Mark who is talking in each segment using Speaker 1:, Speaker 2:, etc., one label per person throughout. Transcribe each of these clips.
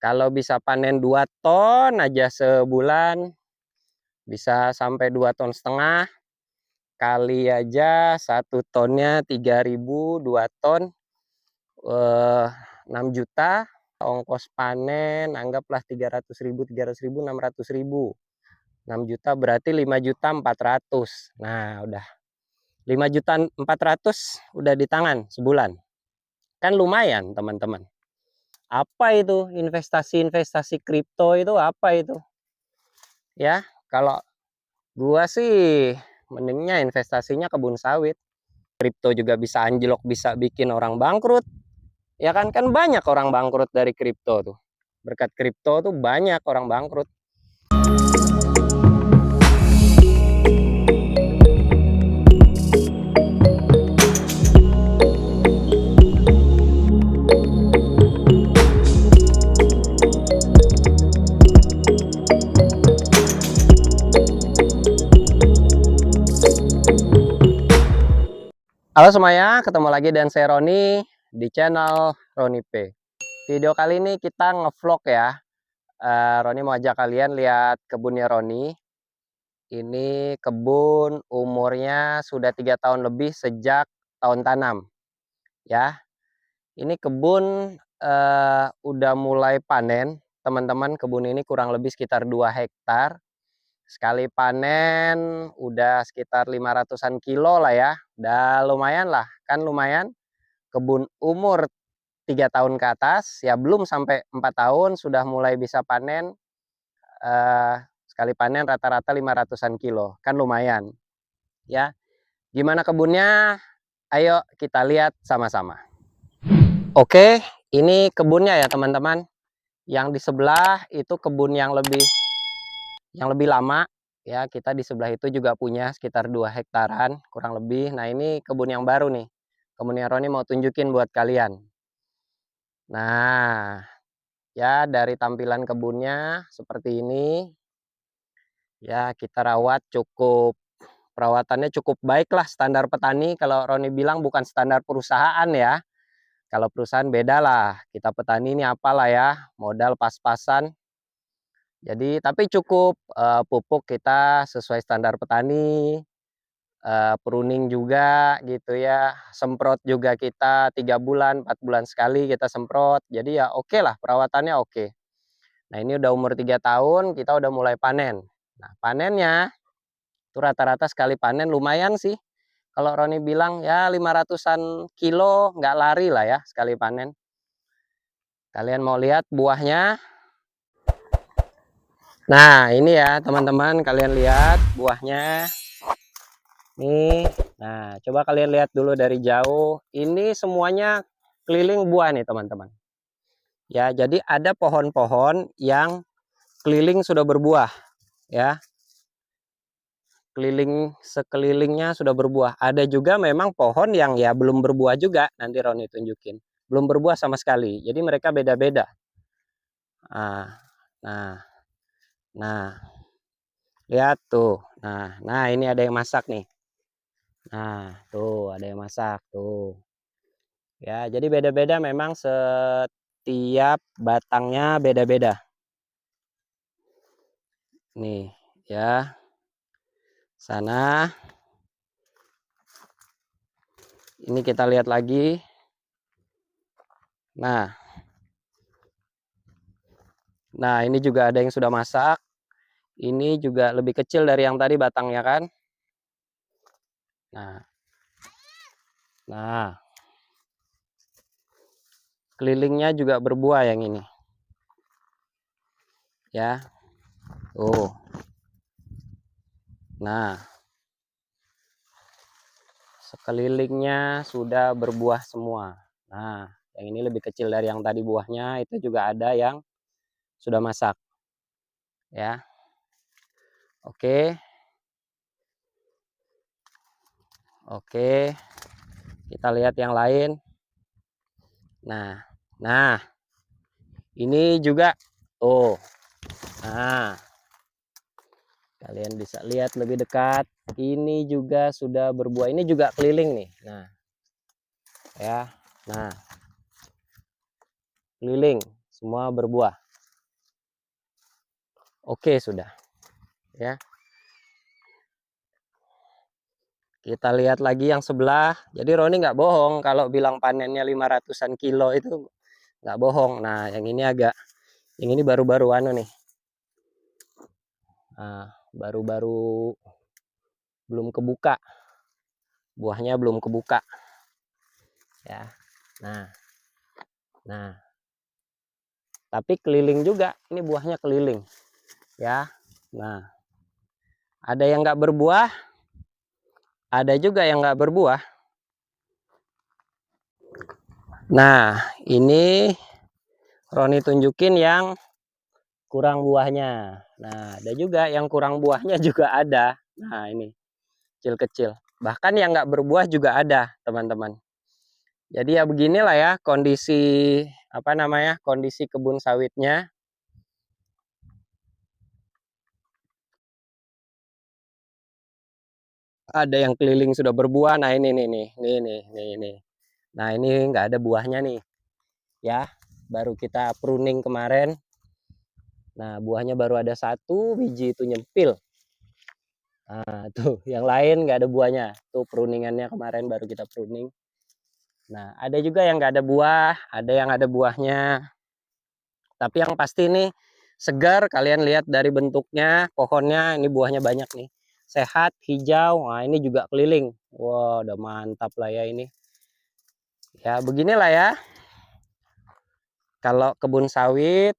Speaker 1: Kalau bisa panen 2 ton aja sebulan, bisa sampai 2,5 ton. Kali aja 1 tonnya 3.000, 2 ton 6 juta. Ongkos panen anggaplah 300.000, 600.000. 6 juta berarti 5.400.000. Nah, udah 5.400.000 udah di tangan sebulan. Kan lumayan, teman-teman. Apa itu investasi kripto itu apa itu? Ya, kalau gua sih mendingnya investasinya kebun sawit. Kripto juga bisa anjlok, bisa bikin orang bangkrut. Ya kan banyak orang bangkrut dari kripto tuh. Berkat kripto tuh banyak orang bangkrut. Halo semuanya, ketemu lagi dan saya Roni di channel Roni P. Video kali ini kita ngevlog ya. Roni mau ajak kalian lihat kebunnya Roni. Ini kebun umurnya sudah 3 tahun lebih sejak tahun tanam. Ya, ini kebun udah mulai panen. Teman-teman, kebun ini kurang lebih sekitar 2 hektar. Sekali panen udah sekitar 500-an kilo lah ya. Udah lumayan lah, kan lumayan. Kebun umur 3 tahun ke atas, ya belum sampai 4 tahun sudah mulai bisa panen. Sekali panen rata-rata 500-an kilo, kan lumayan. Ya, gimana kebunnya? Ayo kita lihat sama-sama. Oke, ini kebunnya ya teman-teman. Yang di sebelah itu kebun yang lebih lama. Ya, kita di sebelah itu juga punya sekitar 2 hektaran kurang lebih. Nah, ini kebun yang baru nih. Kebun yang Roni mau tunjukin buat kalian. Nah, ya dari tampilan kebunnya seperti ini. Ya, kita rawat perawatannya cukup baik lah, standar petani. Kalau Roni bilang bukan standar perusahaan ya. Kalau perusahaan beda lah. Kita petani ini apalah ya, modal pas-pasan. Jadi tapi cukup pupuk kita sesuai standar petani, pruning juga gitu ya, semprot juga kita 3 bulan 4 bulan sekali kita semprot. Jadi ya oke lah, perawatannya oke. Nah, ini udah umur 3 tahun kita udah mulai panen. Nah, panennya itu rata-rata sekali panen lumayan sih. Kalau Roni bilang ya 500-an kilo nggak lari lah ya sekali panen. Kalian mau lihat buahnya? Nah, ini ya teman-teman, kalian lihat buahnya. Nih, nah coba kalian lihat dulu dari jauh. Ini semuanya keliling buah nih teman-teman. Ya, jadi ada pohon-pohon yang keliling sudah berbuah. Ya, sekelilingnya sudah berbuah. Ada juga memang pohon yang ya belum berbuah juga. Nanti Roni tunjukin. Belum berbuah sama sekali. Jadi mereka beda-beda. Nah, lihat tuh. Nah ini ada yang masak nih. Nah, tuh ada yang masak tuh. Ya, jadi beda-beda memang setiap batangnya beda-beda. Nih, ya. Sana. Ini kita lihat lagi. Nah, ini juga ada yang sudah masak. Ini juga lebih kecil dari yang tadi batangnya kan. Nah, kelilingnya juga berbuah yang ini. Ya. Tuh. Nah, sekelilingnya sudah berbuah semua. Nah, yang ini lebih kecil dari yang tadi buahnya. Itu juga ada yang sudah masak. Ya. Oke. Kita lihat yang lain. Nah, ini juga tuh. Nah, kalian bisa lihat lebih dekat. Ini juga sudah berbuah. Ini juga keliling nih. Nah, ya. Nah, keliling semua berbuah. Oke sudah ya. Kita lihat lagi yang sebelah. Jadi Roni nggak bohong kalau bilang panennya 500-an kilo itu nggak bohong. Nah yang ini yang ini baru-baru anu nih. Nah, baru-baru belum kebuka. Buahnya belum kebuka. Ya. Nah. Tapi keliling juga. Ini buahnya keliling. Ya. Nah. Ada yang nggak berbuah. Ada juga yang nggak berbuah. Nah, ini Roni tunjukin yang kurang buahnya. Nah, ada juga yang kurang buahnya juga ada. Nah, ini kecil-kecil. Bahkan yang nggak berbuah juga ada, teman-teman. Jadi ya beginilah ya kondisi kondisi kebun sawitnya. Ada yang keliling sudah berbuah. Nah, ini nih. Nah, ini nggak ada buahnya nih. Ya, baru kita pruning kemarin. Nah, buahnya baru ada 1 biji itu nyempil. Nah, tuh yang lain nggak ada buahnya. Tuh pruningannya kemarin baru kita pruning. Nah, ada juga yang nggak ada buah, ada yang ada buahnya. Tapi yang pasti ini segar, kalian lihat dari bentuknya, pohonnya ini buahnya banyak nih. Sehat, hijau. Nah, ini juga keliling. Wah, udah mantap lah ya ini. Ya, beginilah ya. Kalau kebun sawit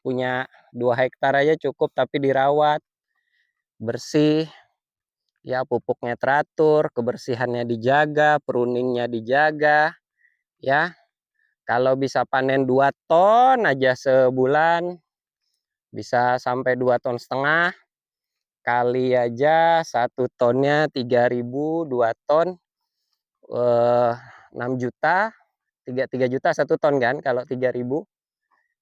Speaker 1: punya 2 hektar aja cukup, tapi dirawat bersih. Ya, pupuknya teratur, kebersihannya dijaga, pruningnya dijaga. Ya, kalau bisa panen 2 ton aja sebulan, bisa sampai 2,5 ton. Kali aja 1 tonnya 3.000, 2 ton 6 juta, 3 juta 1 ton kan kalau 3.000.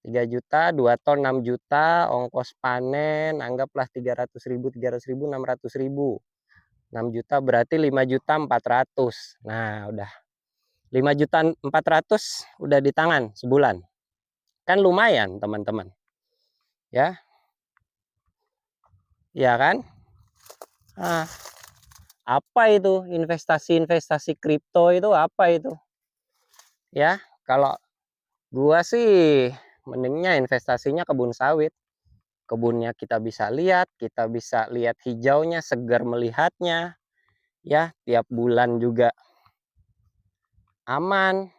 Speaker 1: 3 juta, 2 ton 6 juta, ongkos panen anggaplah 300.000, 600.000. 6 juta berarti 5.400.000. Nah, udah 5.400.000 udah di tangan sebulan. Kan lumayan, teman-teman. Ya. Ya kan? Nah, apa itu investasi kripto itu apa itu? Ya, kalau gua sih mendingnya investasinya kebun sawit. Kebunnya kita bisa lihat hijaunya, segar melihatnya. Ya, tiap bulan juga aman,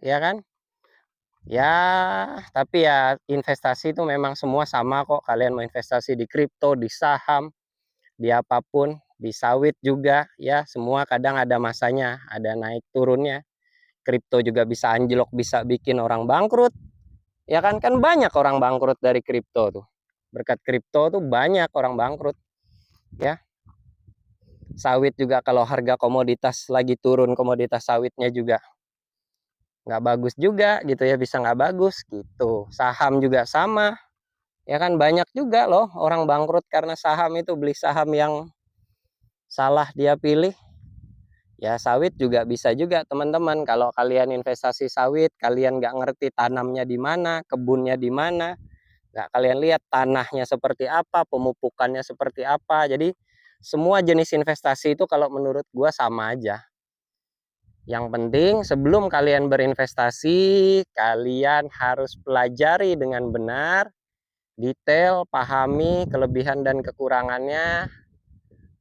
Speaker 1: ya kan? Ya, tapi ya investasi itu memang semua sama kok. Kalian mau investasi di kripto, di saham, di apapun, di sawit juga, ya semua kadang ada masanya, ada naik turunnya. Kripto juga bisa anjlok, bisa bikin orang bangkrut. Ya kan banyak orang bangkrut dari kripto tuh. Berkat kripto tuh banyak orang bangkrut, ya. Sawit juga kalau harga komoditas lagi turun, komoditas sawitnya juga nggak bagus juga gitu ya, bisa nggak bagus gitu. Saham juga sama, ya kan banyak juga loh orang bangkrut karena saham itu, beli saham yang salah dia pilih. Ya sawit juga bisa juga teman-teman. Kalau kalian investasi sawit, kalian nggak ngerti tanamnya di mana, kebunnya di mana, nggak kalian lihat tanahnya seperti apa, pemupukannya seperti apa. Jadi semua jenis investasi itu kalau menurut gua sama aja. Yang penting sebelum kalian berinvestasi, kalian harus pelajari dengan benar, detail, pahami kelebihan dan kekurangannya.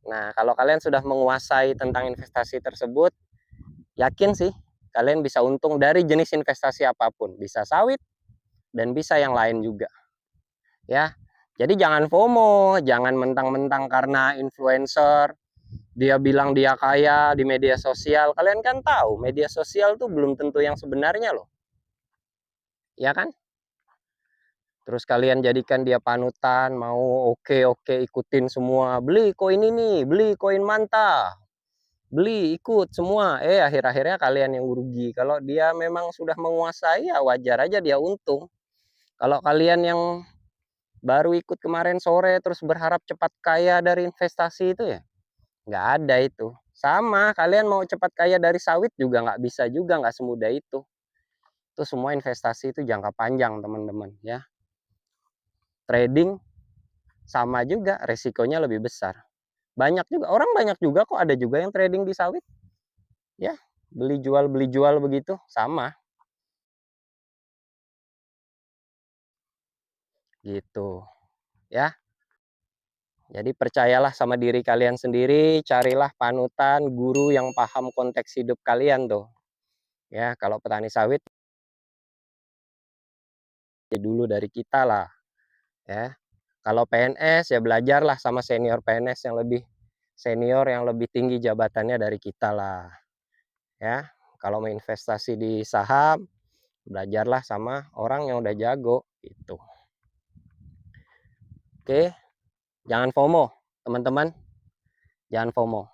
Speaker 1: Nah, kalau kalian sudah menguasai tentang investasi tersebut, yakin sih kalian bisa untung dari jenis investasi apapun. Bisa sawit dan bisa yang lain juga. Ya. Jadi jangan FOMO, jangan mentang-mentang karena influencer dia bilang dia kaya di media sosial. Kalian kan tahu media sosial tuh belum tentu yang sebenarnya loh. Ya kan? Terus kalian jadikan dia panutan, mau oke ikutin semua. Beli koin ini, beli koin manta, beli ikut semua. Akhir-akhirnya kalian yang rugi. Kalau dia memang sudah menguasai ya wajar aja dia untung. Kalau kalian yang baru ikut kemarin sore terus berharap cepat kaya dari investasi itu ya nggak ada itu. Sama kalian mau cepat kaya dari sawit juga nggak bisa juga, nggak semudah itu. Itu semua investasi itu jangka panjang teman-teman ya. Trading sama juga resikonya lebih besar. Orang banyak juga kok, ada juga yang trading di sawit. Ya, beli jual begitu, sama. Gitu, ya. Jadi percayalah sama diri kalian sendiri, carilah panutan, guru yang paham konteks hidup kalian tuh. Ya, kalau petani sawit ya dulu dari kita lah, ya. Kalau PNS ya belajarlah sama senior PNS yang lebih senior, yang lebih tinggi jabatannya dari kita lah, ya. Kalau mau investasi di saham, belajarlah sama orang yang udah jago itu. Oke, jangan FOMO, teman-teman. Jangan FOMO.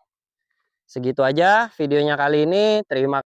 Speaker 1: Segitu aja videonya kali ini. Terima